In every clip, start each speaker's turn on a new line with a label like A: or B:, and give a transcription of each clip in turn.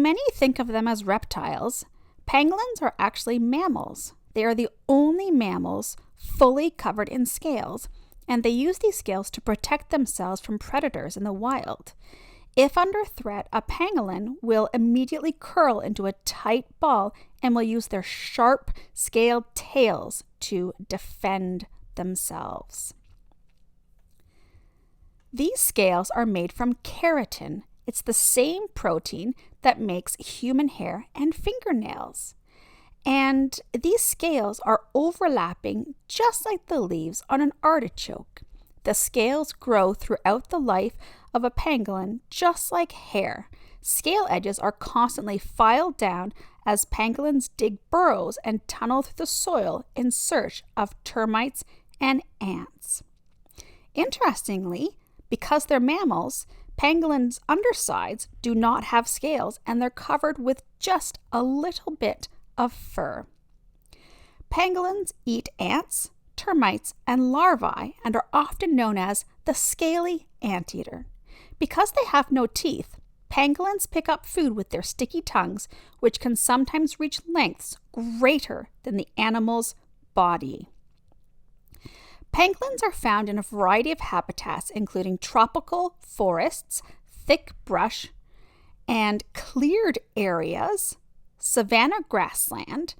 A: many think of them as reptiles, pangolins are actually mammals. They are the only mammals fully covered in scales, and they use these scales to protect themselves from predators in the wild. If under threat, a pangolin will immediately curl into a tight ball and will use their sharp scaled tails to defend themselves. These scales are made from keratin. It's the same protein that makes human hair and fingernails. And these scales are overlapping just like the leaves on an artichoke. The scales grow throughout the life of a pangolin just like hair. Scale edges are constantly filed down as pangolins dig burrows and tunnel through the soil in search of termites and ants. Interestingly, because they're mammals, pangolins' undersides do not have scales and they're covered with just a little bit of fur. Pangolins eat ants, termites, and larvae and are often known as the scaly anteater. Because they have no teeth, pangolins pick up food with their sticky tongues, which can sometimes reach lengths greater than the animal's body. Pangolins are found in a variety of habitats, including tropical forests, thick brush, and cleared areas, savanna grassland,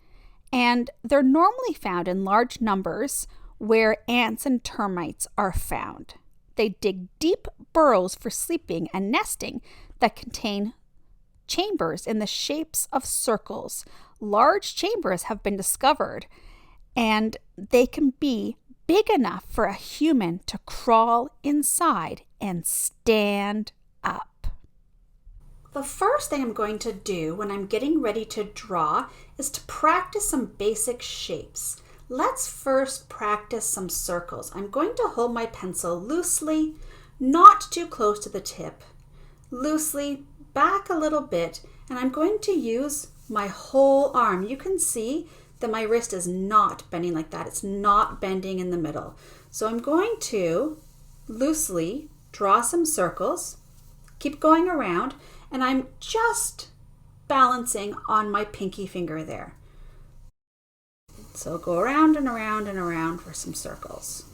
A: and they're normally found in large numbers where ants and termites are found. They dig deep burrows for sleeping and nesting that contain chambers in the shapes of circles. Large chambers have been discovered, and they can be big enough for a human to crawl inside and stand up. The first thing I'm going to do when I'm getting ready to draw is to practice some basic shapes. Let's first practice some circles. I'm going to hold my pencil loosely, not too close to the tip, loosely back a little bit, and I'm going to use my whole arm. You can see that my wrist is not bending like that. It's not bending in the middle. So I'm going to loosely draw some circles, keep going around, and I'm just balancing on my pinky finger there. So go around and around and around for some circles.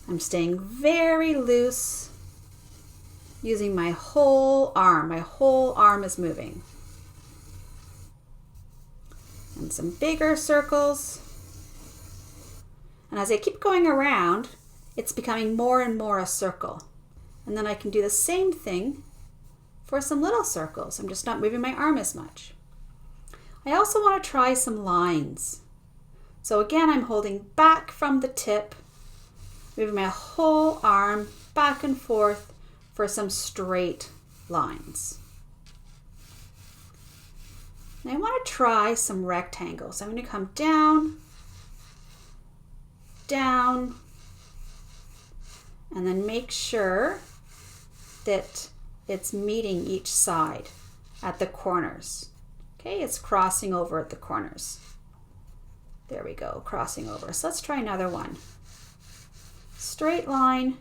A: I'm staying very loose, using my whole arm. My whole arm is moving. And some bigger circles. And as I keep going around, it's becoming more and more a circle. And then I can do the same thing for some little circles. I'm just not moving my arm as much. I also want to try some lines. So again, I'm holding back from the tip, moving my whole arm back and forth for some straight lines. And I want to try some rectangles. I'm going to come down, down, and then make sure that it's meeting each side at the corners. Okay, it's crossing over at the corners. There we go, crossing over. So let's try another one. Straight line,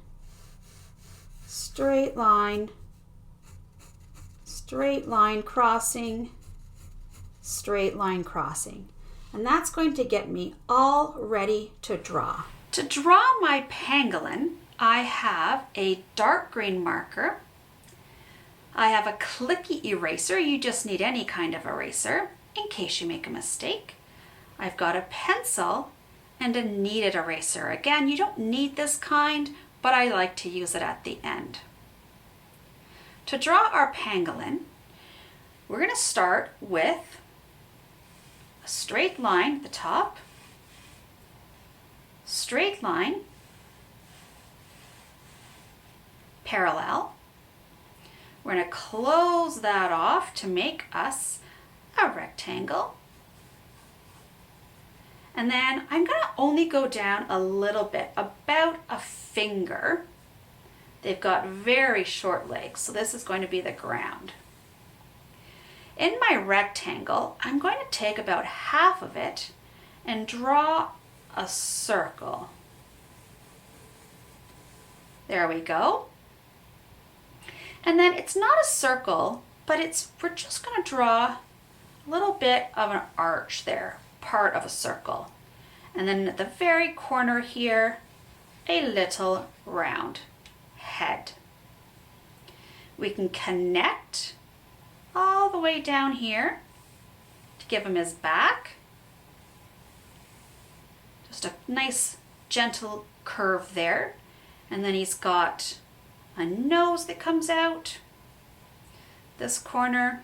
A: straight line, straight line crossing, straight line crossing. And that's going to get me all ready to draw. To draw my pangolin, I have a dark green marker. I have a clicky eraser. You just need any kind of eraser in case you make a mistake. I've got a pencil and a kneaded eraser. Again, you don't need this kind, but I like to use it at the end. To draw our pangolin, we're going to start with a straight line at the top, straight line, parallel. We're going to close that off to make us a rectangle. And then I'm going to only go down a little bit, about a finger. They've got very short legs, so this is going to be the ground. In my rectangle, I'm going to take about half of it and draw a circle. There we go. And then it's not a circle, but we're just going to draw a little bit of an arch there, part of a circle. And then at the very corner here, a little round head. We can connect all the way down here to give him his back. Just a nice gentle curve there. And then he's got a nose that comes out this corner.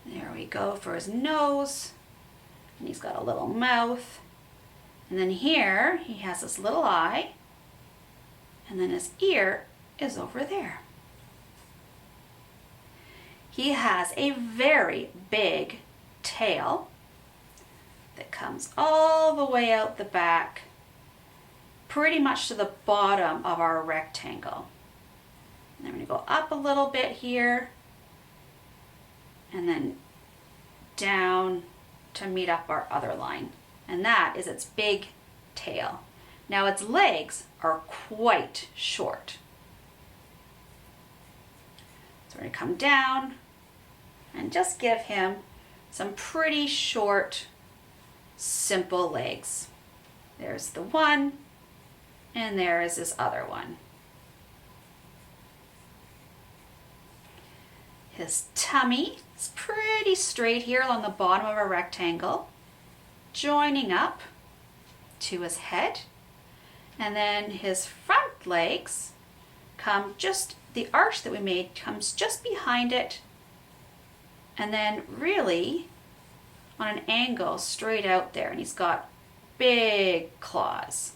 A: There we go for his nose. And he's got a little mouth. And then here he has this little eye. And then his ear is over there. He has a very big tail that comes all the way out the back, pretty much to the bottom of our rectangle. And then we're going to go up a little bit here and then down to meet up our other line. And that is its big tail. Now its legs are quite short. So we're going to come down and just give him some pretty short, simple legs. There's the one, and there is this other one. His tummy is pretty straight here along the bottom of our rectangle, joining up to his head. And then his front legs come just, the arch that we made comes just behind it, and then really on an angle straight out there. And he's got big claws.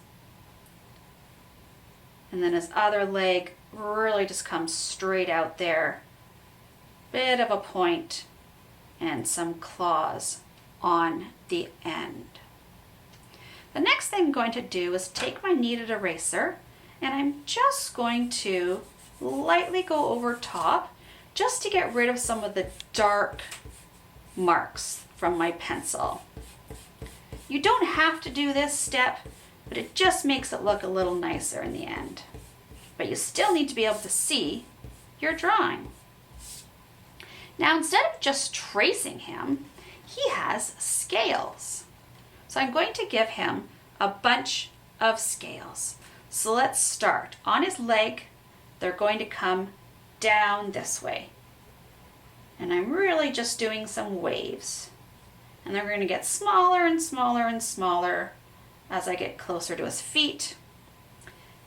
A: And then his other leg really just comes straight out there. Bit of a point and some claws on the end. The next thing I'm going to do is take my kneaded eraser, and I'm just going to lightly go over top just to get rid of some of the dark marks from my pencil. You don't have to do this step, but it just makes it look a little nicer in the end. But you still need to be able to see your drawing. Now, instead of just tracing him, he has scales. So I'm going to give him a bunch of scales. So let's start. On his leg, they're going to come down this way. And I'm really just doing some waves. And they're going to get smaller and smaller and smaller as I get closer to his feet.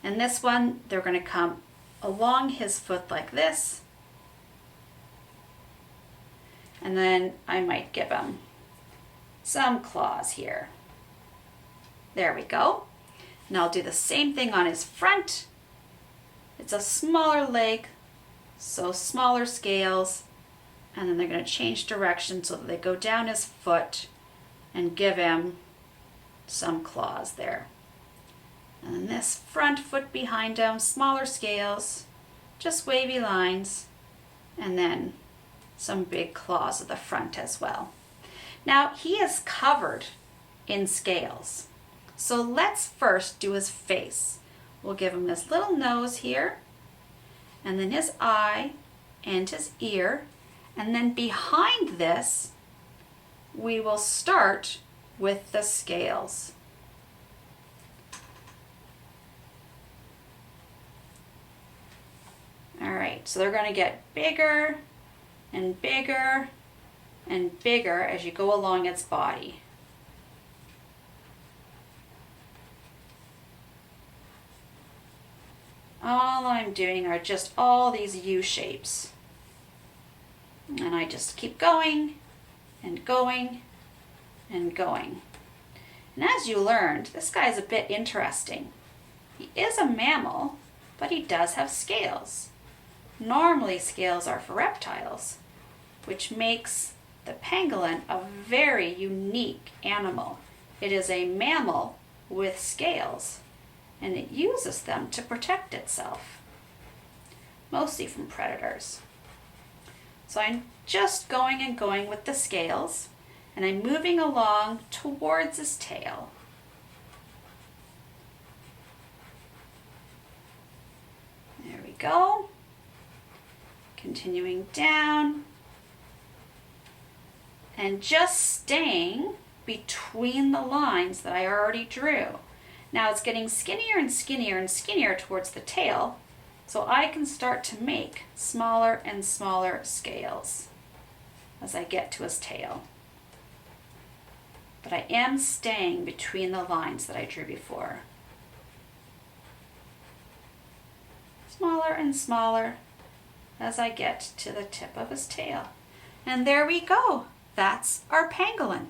A: And this one, they're going to come along his foot like this. And then I might give him some claws here. There we go. And I'll do the same thing on his front. It's a smaller leg, so smaller scales. And then they're going to change direction so that they go down his foot and give him some claws there. And then this front foot behind him, smaller scales, just wavy lines, and then some big claws at the front as well. Now he is covered in scales. So let's first do his face. We'll give him this little nose here, and then his eye and his ear. And then behind this, we will start with the scales. All right, so they're going to get bigger and bigger and bigger as you go along its body. All I'm doing are just all these U shapes. And I just keep going and going and going. And as you learned, this guy's a bit interesting. He is a mammal, but he does have scales. Normally scales are for reptiles, which makes the pangolin a very unique animal. It is a mammal with scales, and it uses them to protect itself, mostly from predators. So I'm just going and going with the scales, and I'm moving along towards his tail. go. Continuing down. And just staying between the lines that I already drew. Now it's getting skinnier and skinnier and skinnier towards the tail, so I can start to make smaller and smaller scales as I get to his tail. But I am staying between the lines that I drew before. Smaller and smaller as I get to the tip of his tail. And there we go. That's our pangolin.